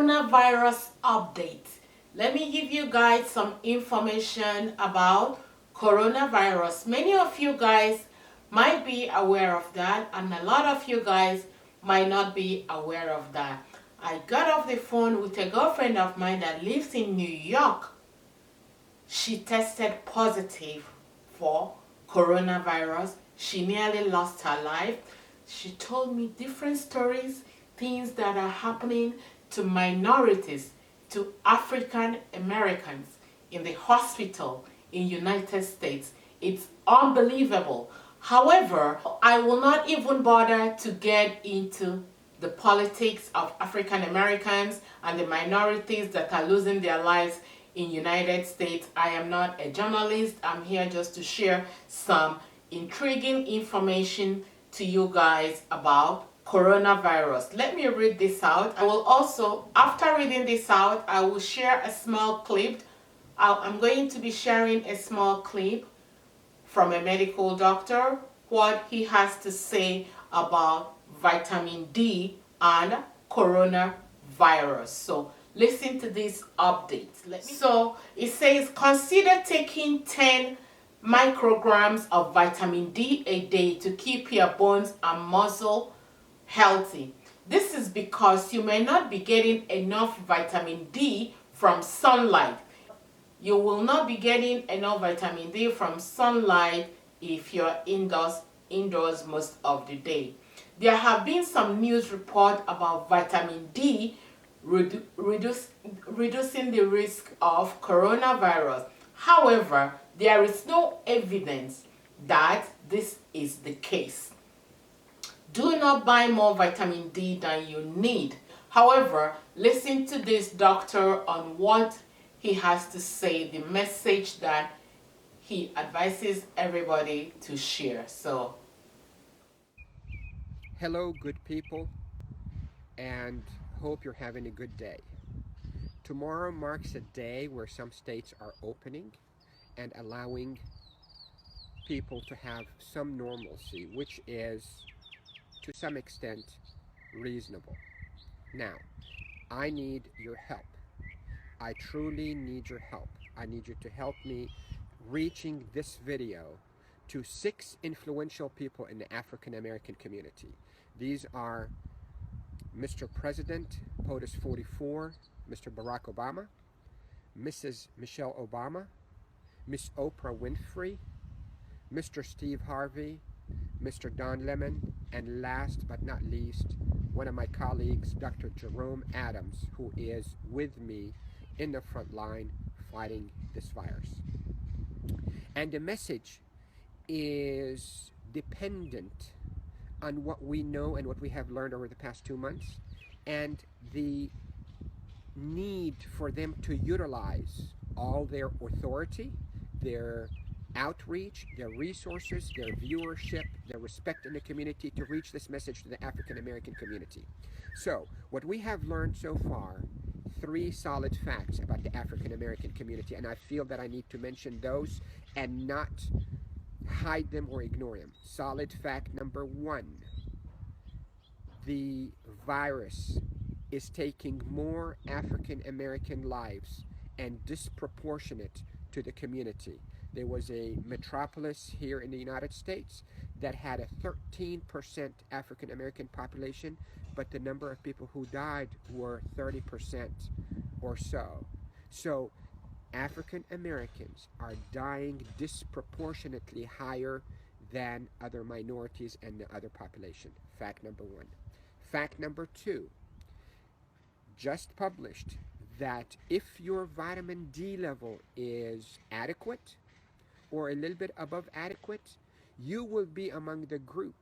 Coronavirus update. Let me give you guys some information about coronavirus. Many of you guys might be aware of that, and a lot of you guys might not be aware of that. I got off the phone with a girlfriend of mine that lives in New York. She tested positive for coronavirus. She nearly lost her life. She told me different stories, things that are happening to minorities, to African Americans in the hospital in United States. It's unbelievable. However, I will not even bother to get into the politics of African Americans and the minorities that are losing their lives in United States. I am not a journalist. I'm here just to share some intriguing information to you guys about coronavirus. Let me read this out. I will also, after reading this out, I will share a small clip. I'm going to be sharing a small clip from a medical doctor, what he has to say about vitamin D and coronavirus. So listen to this update. So it says consider taking 10 micrograms of vitamin D a day to keep your bones and muscle healthy. This is because you may not be getting enough vitamin D from sunlight. You will not be getting enough vitamin D from sunlight if you're indoors most of the day. There have been some news report about vitamin D reducing the risk of coronavirus. However, there is no evidence that this is the case. Do not buy more vitamin D than you need. However, listen to this doctor on what he has to say, the message that he advises everybody to share. So, hello, good people, and hope you're having a good day. Tomorrow marks a day where some states are opening and allowing people to have some normalcy, which is to some extent reasonable. Now, I need your help. I truly need your help. I need you to help me reaching this video to 6 influential people in the African American community. These are Mr. President, POTUS 44, Mr. Barack Obama, Mrs. Michelle Obama, Miss Oprah Winfrey, Mr. Steve Harvey, Mr. Don Lemon, and last but not least, one of my colleagues, Dr. Jerome Adams, who is with me in the front line fighting this virus. And the message is dependent on what we know and what we have learned over the past 2 months, and the need for them to utilize all their authority, their outreach, their resources, their viewership, their respect in the community to reach this message to the African American community. So, what we have learned so far, 3 solid facts about the African American community, and I feel that I need to mention those and not hide them or ignore them. Solid fact number 1, the virus is taking more African American lives and disproportionate to the community. There was a metropolis here in the United States that had a 13% African American population, but the number of people who died were 30% or so. So African Americans are dying disproportionately higher than other minorities and the other population. Fact number 1. Fact number 2, just published that if your vitamin D level is adequate or a little bit above adequate, you will be among the group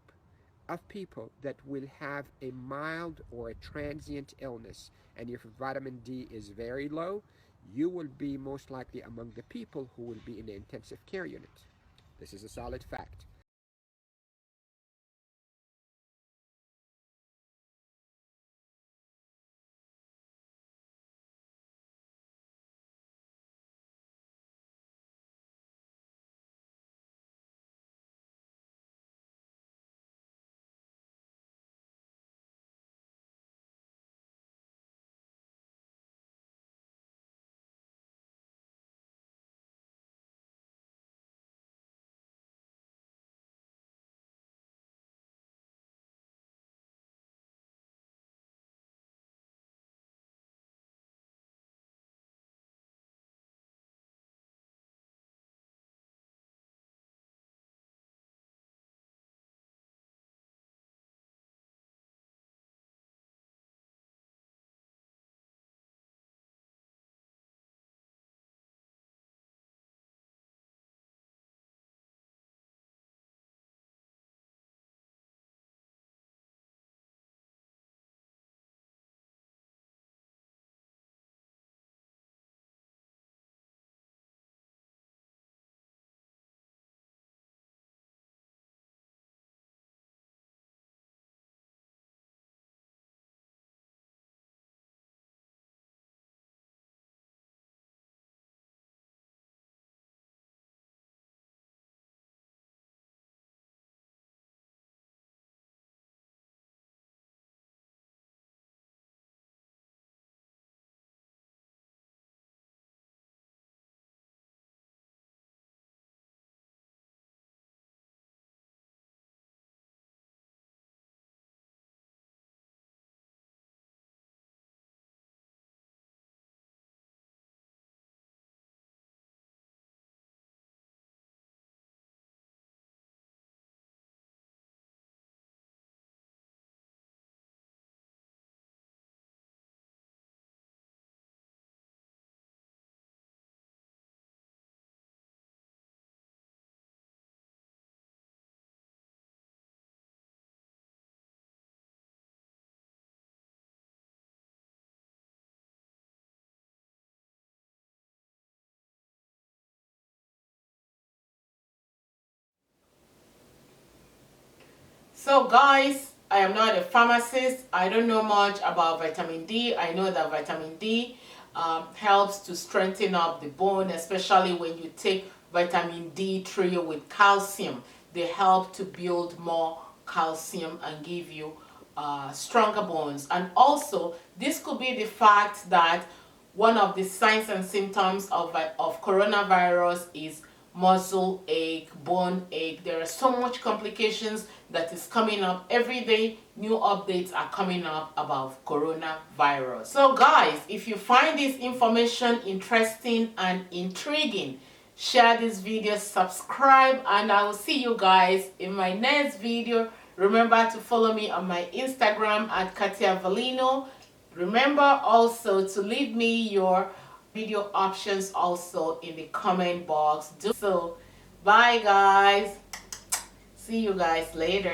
of people that will have a mild or a transient illness. And if vitamin D is very low, you will be most likely among the people who will be in the intensive care unit. This is a solid fact. So guys, I am not a pharmacist. I don't know much about vitamin D. I know that vitamin D helps to strengthen up the bone, especially when you take vitamin D3 with calcium. They help to build more calcium and give you stronger bones. And also, this could be the fact that one of the signs and symptoms of coronavirus is muscle ache, bone ache. There are so much complications that is coming up every day. New updates are coming up about coronavirus. So guys, if you find this information interesting and intriguing, share this video, subscribe, and I will see you guys in my next video. Remember to follow me on my Instagram at Katia Valino. Remember also to leave me your video options also in the comment box. Do so. Bye guys. See you guys later.